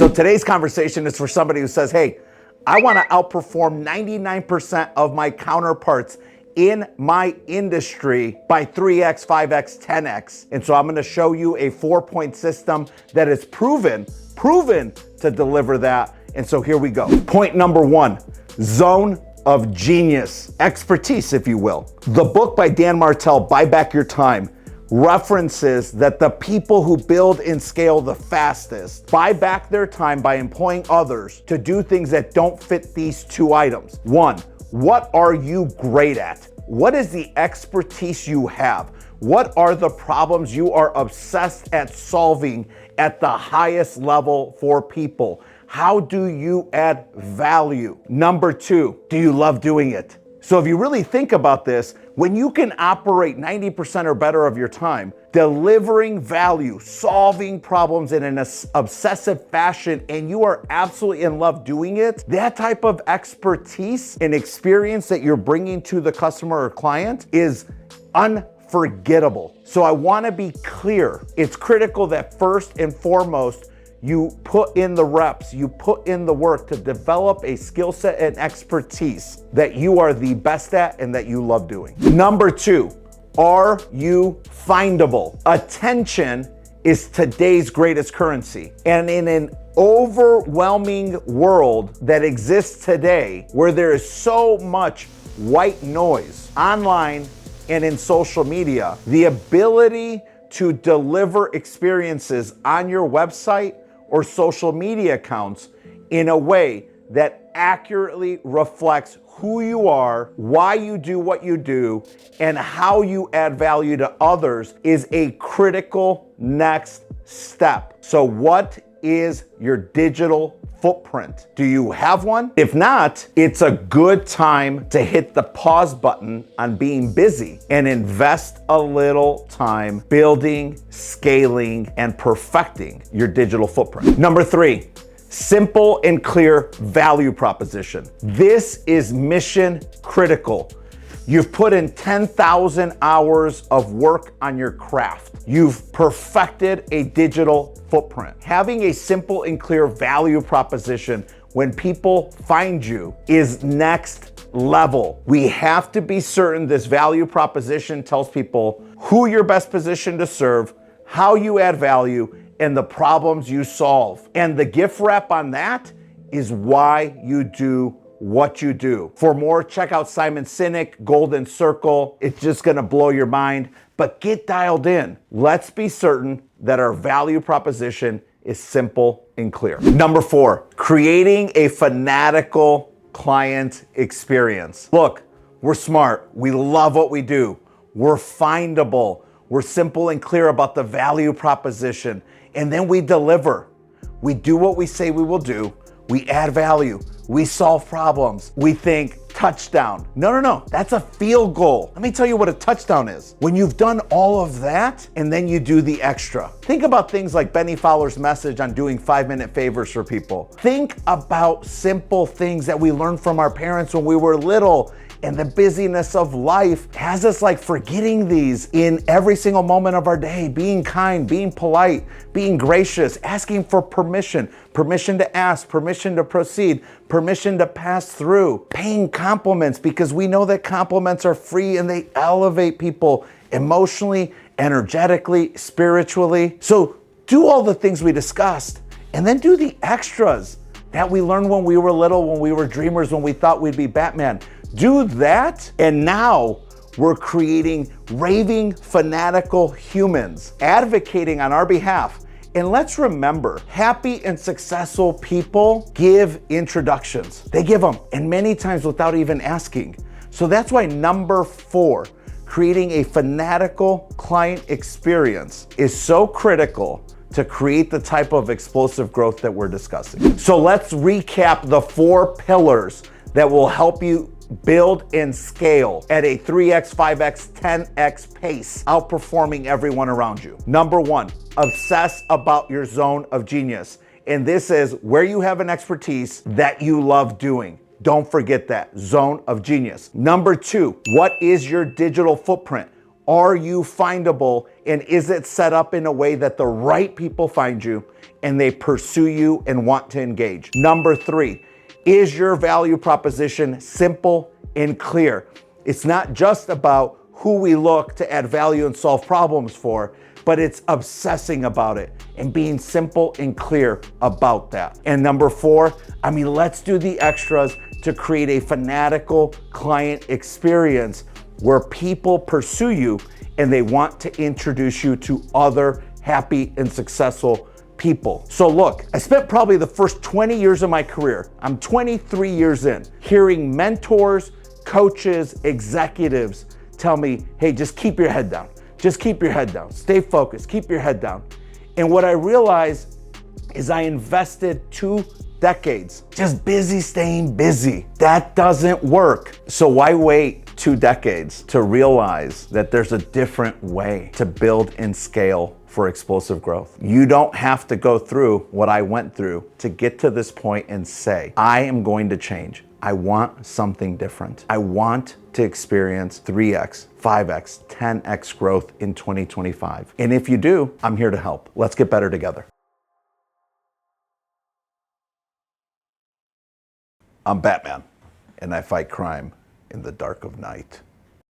So today's conversation is for somebody who says, hey, I want to outperform 99% of my counterparts in my industry by 3x, 5x, 10x. And so I'm going to show you a 4-point system that is proven to deliver that. And so here we go. Point number 1, zone of genius, expertise, if you will. The book by Dan Martell, Buy Back Your Time, references that the people who build and scale the fastest buy back their time by employing others to do things that don't fit these 2 items. 1, what are you great at? What is the expertise you have? What are the problems you are obsessed at solving at the highest level for people? How do you add value? Number 2, do you love doing it? So if you really think about this, when you can operate 90% or better of your time, delivering value, solving problems in an obsessive fashion, and you are absolutely in love doing it, that type of expertise and experience that you're bringing to the customer or client is unforgettable. So I want to be clear. It's critical that first and foremost, you put in the reps, you put in the work to develop a skill set and expertise that you are the best at and that you love doing. Number 2, are you findable? Attention is today's greatest currency. And in an overwhelming world that exists today, where there is so much white noise online and in social media, the ability to deliver experiences on your website or social media accounts in a way that accurately reflects who you are, why you do what you do, and how you add value to others is a critical next step. So what is your digital footprint? Do you have one? If not, it's a good time to hit the pause button on being busy and invest a little time building, scaling, and perfecting your digital footprint. Number 3, simple and clear value proposition. This is mission critical. You've put in 10,000 hours of work on your craft. You've perfected a digital footprint. Having a simple and clear value proposition when people find you is next level. We have to be certain this value proposition tells people who you're best positioned to serve, how you add value, and the problems you solve. And the gift wrap on that is why you do what you do. For more, check out Simon Sinek, Golden Circle. It's just gonna blow your mind, but get dialed in. Let's be certain that our value proposition is simple and clear. Number 4, creating a fanatical client experience. Look, we're smart. We love what we do. We're findable. We're simple and clear about the value proposition. And then we deliver. We do what we say we will do. We add value. We solve problems. We think touchdown. No. That's a field goal. Let me tell you what a touchdown is. When you've done all of that and then you do the extra. Think about things like Benny Fowler's message on doing 5-minute favors for people. Think about simple things that we learned from our parents when we were little. And the busyness of life has us like forgetting these in every single moment of our day. Being kind, being polite, being gracious, asking for permission to ask, permission to proceed, permission to pass through, paying compliments because we know that compliments are free and they elevate people emotionally, energetically, spiritually. So do all the things we discussed and then do the extras that we learned when we were little, when we were dreamers, when we thought we'd be Batman. Do that, and now we're creating raving, fanatical humans advocating on our behalf. And let's remember, happy and successful people give introductions. They give them, and many times without even asking. So that's why number 4, creating a fanatical client experience is so critical to create the type of explosive growth that we're discussing. So let's recap the 4 pillars that will help you build and scale at a 3x, 5x, 10x pace, outperforming everyone around you. Number 1, obsess about your zone of genius. And this is where you have an expertise that you love doing. Don't forget that zone of genius. Number 2, what is your digital footprint? Are you findable, and is it set up in a way that the right people find you and they pursue you and want to engage. Number 3, is your value proposition simple and clear? It's not just about who we look to add value and solve problems for, but it's obsessing about it and being simple and clear about that. And number 4, let's do the extras to create a fanatical client experience where people pursue you and they want to introduce you to other happy and successful people. So look, I spent probably the first 20 years of my career, I'm 23 years in, hearing mentors, coaches, executives tell me, hey, just keep your head down. Just keep your head down. Stay focused, keep your head down. And what I realized is I invested 2 decades just busy staying busy. That doesn't work. So why wait 2 decades to realize that there's a different way to build and scale for explosive growth? You don't have to go through what I went through to get to this point and say, I am going to change. I want something different. I want to experience 3x, 5x, 10x growth in 2025. And if you do, I'm here to help. Let's get better together. I'm Batman, and I fight crime in the dark of night.